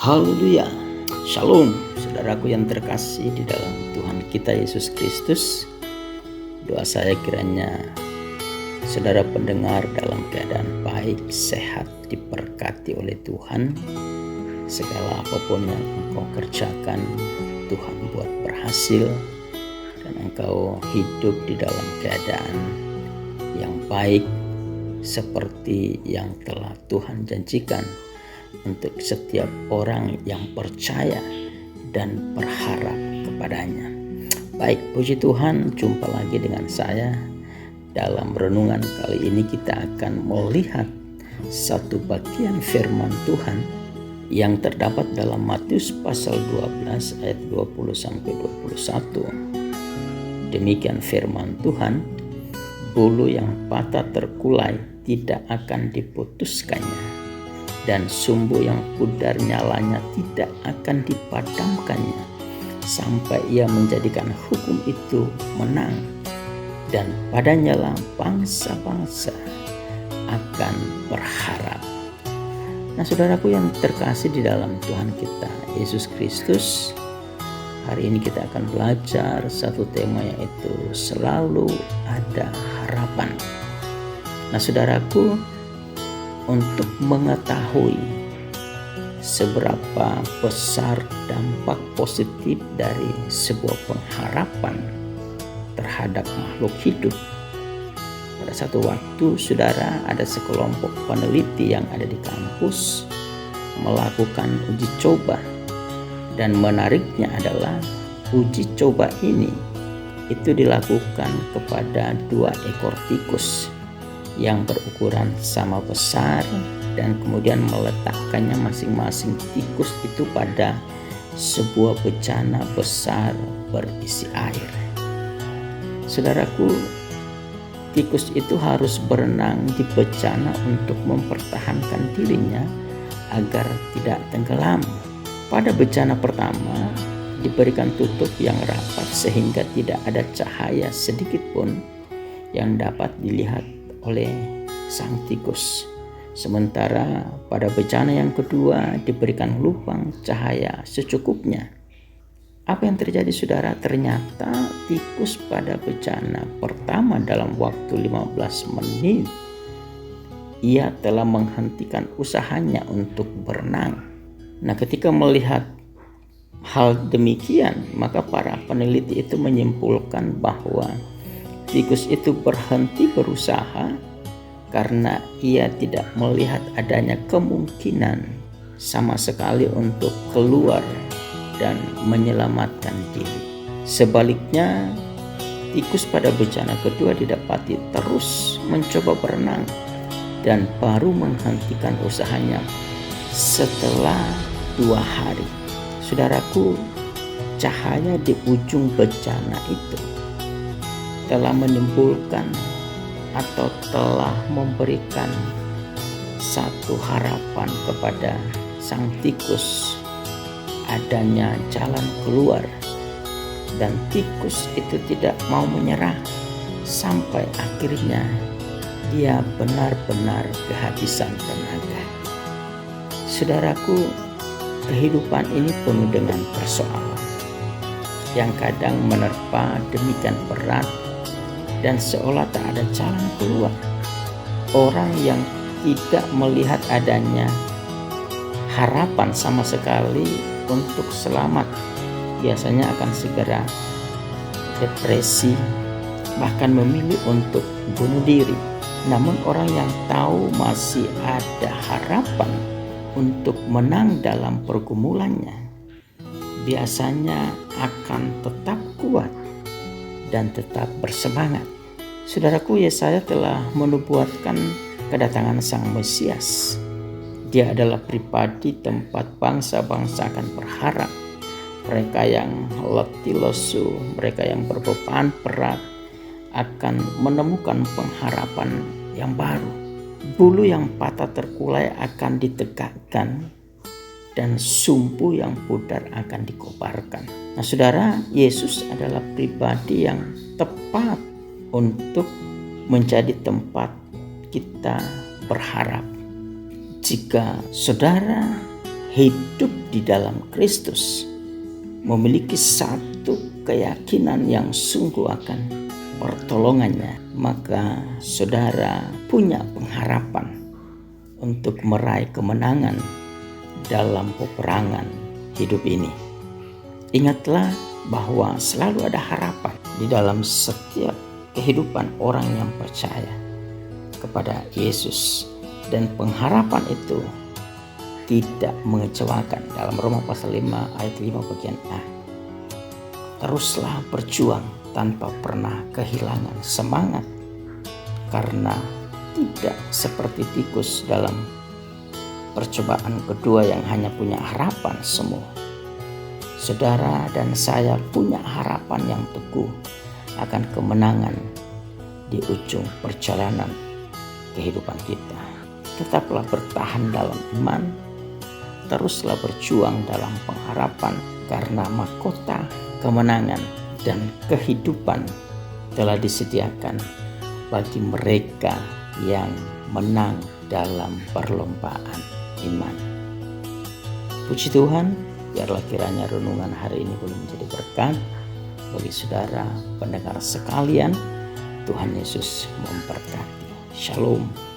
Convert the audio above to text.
Haleluya. Shalom, saudaraku yang terkasih di dalam Tuhan kita Yesus Kristus. Doa saya kiranya saudara pendengar dalam keadaan baik, sehat, diberkati oleh Tuhan. Segala apapun yang engkau kerjakan, Tuhan buat berhasil, dan engkau hidup di dalam keadaan yang baik seperti yang telah Tuhan janjikan untuk setiap orang yang percaya dan berharap kepadanya. Baik, puji Tuhan, jumpa lagi dengan saya. Dalam renungan kali ini kita akan melihat satu bagian firman Tuhan yang terdapat dalam Matius pasal 12 ayat 20-21. Demikian firman Tuhan, bulu yang patah terkulai tidak akan diputuskannya, dan sumbu yang pudar nyalanya tidak akan dipadamkannya, sampai ia menjadikan hukum itu menang, dan padanya lah bangsa-bangsa akan berharap. Nah, saudaraku yang terkasih di dalam Tuhan kita Yesus Kristus, hari ini kita akan belajar satu tema, yaitu selalu ada harapan. Nah, saudaraku, untuk mengetahui seberapa besar dampak positif dari sebuah pengharapan terhadap makhluk hidup. Pada satu waktu, saudara, ada sekelompok peneliti yang ada di kampus melakukan uji coba, dan menariknya adalah uji coba ini itu dilakukan kepada 2 ekor tikus yang berukuran sama besar, dan kemudian meletakkannya masing-masing tikus itu pada sebuah bejana besar berisi air. Saudaraku, tikus itu harus berenang di bejana untuk mempertahankan dirinya agar tidak tenggelam. Pada bejana pertama diberikan tutup yang rapat sehingga tidak ada cahaya sedikit pun yang dapat dilihat oleh sang tikus. Sementara pada bejana yang kedua diberikan lubang cahaya secukupnya. Apa yang terjadi, saudara? Ternyata tikus pada bejana pertama dalam waktu 15 menit ia telah menghentikan usahanya untuk berenang. Nah, ketika melihat hal demikian, maka para peneliti itu menyimpulkan bahwa tikus itu berhenti berusaha karena ia tidak melihat adanya kemungkinan sama sekali untuk keluar dan menyelamatkan diri. Sebaliknya, tikus pada bejana kedua didapati terus mencoba berenang dan baru menghentikan usahanya setelah 2 hari. Saudaraku, cahaya di ujung bejana itu telah menimbulkan atau telah memberikan satu harapan kepada sang tikus adanya jalan keluar, dan tikus itu tidak mau menyerah sampai akhirnya dia benar-benar kehabisan tenaga. Saudaraku, kehidupan ini penuh dengan persoalan yang kadang menerpa demikian berat dan seolah tak ada jalan keluar. Orang yang tidak melihat adanya harapan sama sekali untuk selamat biasanya akan segera depresi, bahkan memilih untuk bunuh diri. Namun orang yang tahu masih ada harapan untuk menang dalam pergumulannya biasanya akan tetap kuat dan tetap bersemangat. Saudaraku, Yesaya telah menubuatkan kedatangan Sang Mesias. Dia adalah pribadi tempat bangsa-bangsa akan berharap. Mereka yang letih lesu, mereka yang berbeban berat akan menemukan pengharapan yang baru. Bulu yang patah terkulai akan ditegakkan, dan sumbu yang pudar akan dikobarkan. Nah, saudara, Yesus adalah pribadi yang tepat untuk menjadi tempat kita berharap. Jika saudara hidup di dalam Kristus, memiliki satu keyakinan yang sungguh akan pertolongannya, maka saudara punya pengharapan untuk meraih kemenangan dalam peperangan hidup ini. Ingatlah bahwa selalu ada harapan di dalam setiap kehidupan orang yang percaya kepada Yesus, dan pengharapan itu tidak mengecewakan. Dalam Roma pasal 5 ayat 5 bagian A. Teruslah berjuang tanpa pernah kehilangan semangat, karena tidak seperti tikus dalam percobaan kedua yang hanya punya harapan semu. Saudara dan saya punya harapan yang teguh akan kemenangan di ujung perjalanan kehidupan kita. Tetaplah bertahan dalam iman, teruslah berjuang dalam pengharapan, karena mahkota kemenangan dan kehidupan telah disediakan bagi mereka yang menang dalam perlombaan iman. Puji Tuhan, biarlah kiranya renungan hari ini boleh menjadi berkat bagi saudara pendengar sekalian. Tuhan Yesus memberkati. Shalom.